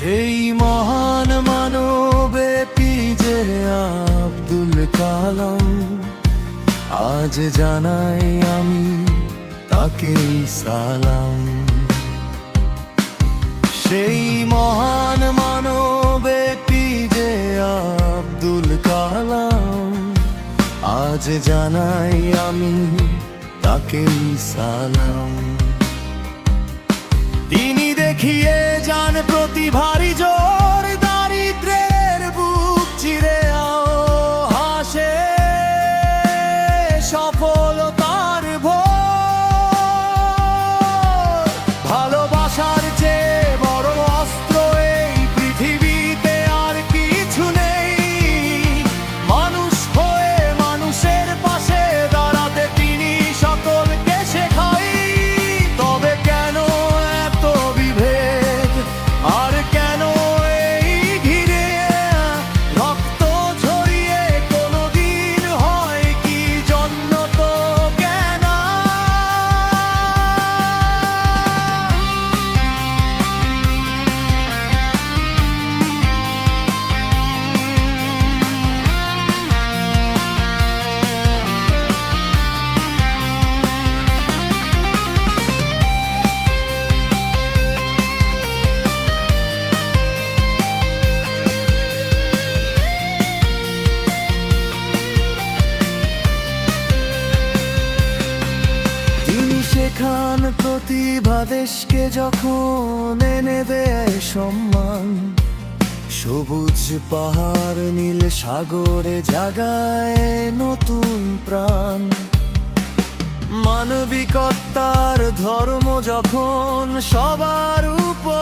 সেই মহান মানব এপিজে আব্দুল কালাম, আজ জানাই আমি তাকে সালাম। সেই মহান মানব এপিজে আব্দুল কালাম, আজ জানাই আমি তাকে সালাম। তিনি দেখিয়ে যান প্রতিভারী জোর, দারিদ্রের বুক চিরে হাসে সফলতার ভোর। ভালোবাসার চেয়ে বড় অস্ত্র এই পৃথিবীতে আর কিছু নেই। মানুষ হয়ে মানুষের পাশে দাঁড়াতে তিনি সকলকে শেখাই। তবে কেন এত বিভেদ, আর কেন এই ঘিরে রক্ত ঝরিয়ে কোনদিন হয় কি জন্য তো কেন? তিনি শেখান প্রতিভা দেশকে যখন এনে দেয় সম্মান। সবুজ পাহাড় নীল সাগরে জাগায় নতুন প্রাণ। মানবিকতার ধর্ম যখন সবার উপর